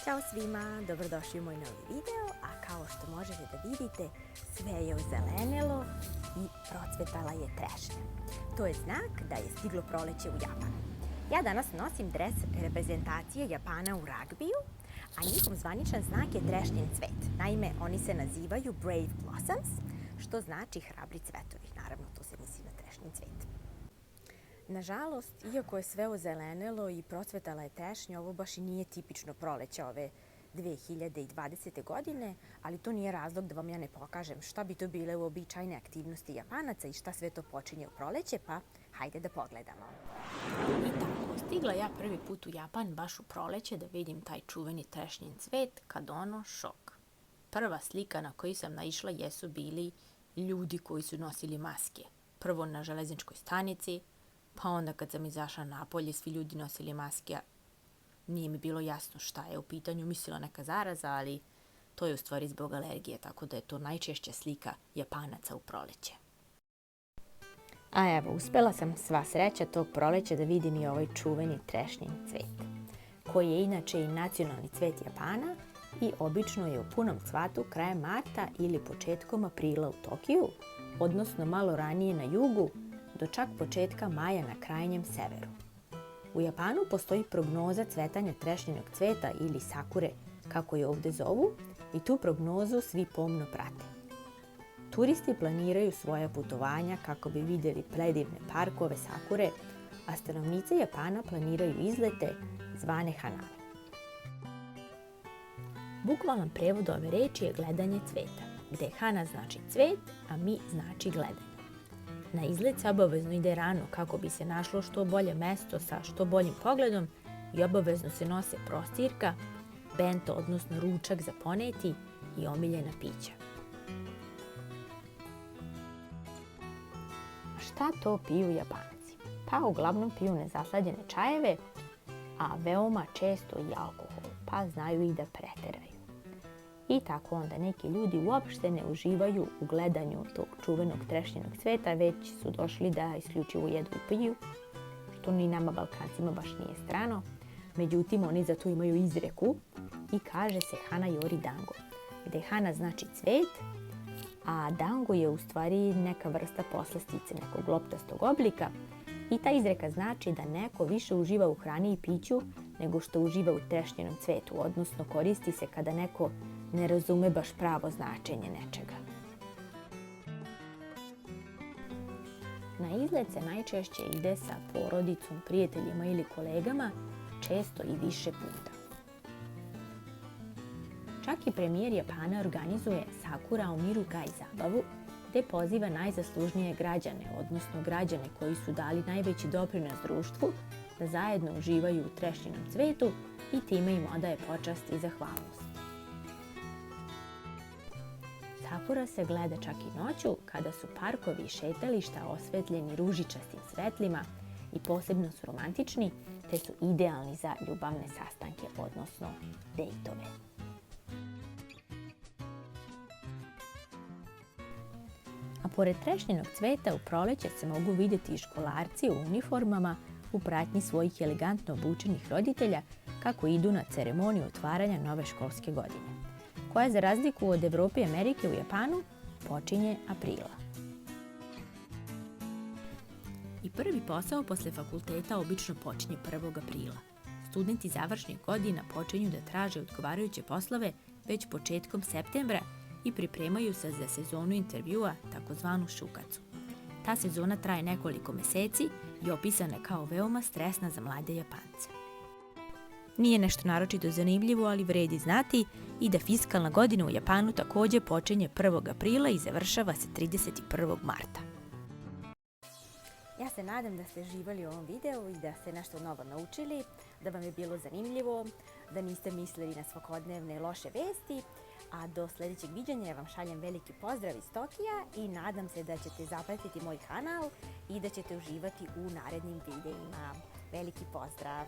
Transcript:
Ćao svima, dobrodošli u moj novi video, a kao što možete da vidite, sve je ozelenilo i procvetala je trešnja. To je znak da je stiglo proleće u Japanu. Ja danas nosim dres reprezentacije Japana u ragbiju, a njihov zvaničan znak je trešnjen cvet. Naime, oni se nazivaju Brave Blossoms, što znači hrabri cvetovi. Naravno, to se misli na trešnjen cvet. Nažalost, iako je sve ozelenilo i procvetala je trešnja, ovo baš i nije tipično proleće ove 2020. godine, ali to nije razlog da vam ja ne pokažem šta bi to bile uobičajene aktivnosti Japanaca i šta sve to počinje u proleće, pa hajde da pogledamo. I tako, stigla ja prvi put u Japan baš u proleće da vidim taj čuveni trešnjen cvet, kad ono šok. Prva slika na koju sam naišla jesu bili ljudi koji su nosili maske. Prvo na železničkoj stanici, pa onda kad sam izašla napolje, svi ljudi nosili maske. Nije mi bilo jasno šta je u pitanju, mislila neka zaraza, ali to je u stvari zbog alergije, tako da je to najčešća slika Japanaca u proleće. A evo, uspela sam sva sreća tog proleća da vidim i ovaj čuveni trešnjen cvet, koji je inače i nacionalni cvet Japana i obično je u punom cvatu krajem marta ili početkom aprila u Tokiju, odnosno malo ranije na jugu, do čak početka maja na krajnjem severu. U Japanu postoji prognoza cvetanja trešnjenog cveta ili sakure, kako je ovde zovu, i tu prognozu svi pomno prate. Turisti planiraju svoja putovanja kako bi vidjeli predivne parkove sakure, a stanovnici Japana planiraju izlete zvane hanami. Bukvalan prevod ove reči je gledanje cveta, gde hana znači cvet, a mi znači gledanje. Na izlet se obavezno ide rano kako bi se našlo što bolje mesto sa što boljim pogledom i obavezno se nose prostirka, bento, odnosno ručak za poneti i omiljena pića. Šta to piju Japanci? Pa uglavnom piju nezaslađene čajeve, a veoma često i alkohol, pa znaju i da preteraju. I tako onda neki ljudi uopšte ne uživaju u gledanju tog čuvenog trešnjenog cveta, već su došli da isključivo jedu i piju, što ni nama Balkancima baš nije strano. Međutim, oni za to imaju izreku i kaže se hana yori dango, gde hana znači cvet, a dango je u stvari neka vrsta poslastice nekog loptastog oblika i ta izreka znači da neko više uživa u hrani i piću nego što uživa u trešnjenom cvetu, odnosno koristi se kada neko ne razume baš pravo značenje nečega. Na izlet se najčešće ide sa porodicom, prijateljima ili kolegama, često i više puta. Čak i premijer Japana organizuje Sakura Omiru Gai zabavu, gde poziva najzaslužnije građane, odnosno građane koji su dali najveći doprinos društvu, da zajedno uživaju u trešnjenom cvetu i time im odaje počast i zahvalnost. Sakura se gleda čak i noću, kada su parkovi i šetališta osvetljeni ružičastim svetlima i posebno su romantični, te su idealni za ljubavne sastanke, odnosno dejtove. A pored trešnjenog cveta u proleće se mogu vidjeti i školarci u uniformama u pratnji svojih elegantno obučenih roditelja kako idu na ceremoniju otvaranja nove školske godine, koja za razliku od Evrope i Amerike u Japanu počinje aprila. I prvi posao posle fakulteta obično počinje 1. aprila. Studenti završnih godina počinju da traže odgovarajuće poslove već početkom septembra i pripremaju se za sezonu intervjua, takozvanu šukacu. Ta sezona traje nekoliko meseci i opisana je kao veoma stresna za mlade Japance. Nije nešto naročito zanimljivo, ali vredi znati i da fiskalna godina u Japanu takođe počinje 1. aprila i završava se 31. marta. Ja se nadam da ste uživali u ovom videu i da ste nešto novo naučili, da vam je bilo zanimljivo, da niste mislili na svakodnevne loše vesti, a do sljedećeg viđenja ja vam šaljem veliki pozdrav iz Tokija i nadam se da ćete zapratiti moj kanal i da ćete uživati u narednim videima. Veliki pozdrav!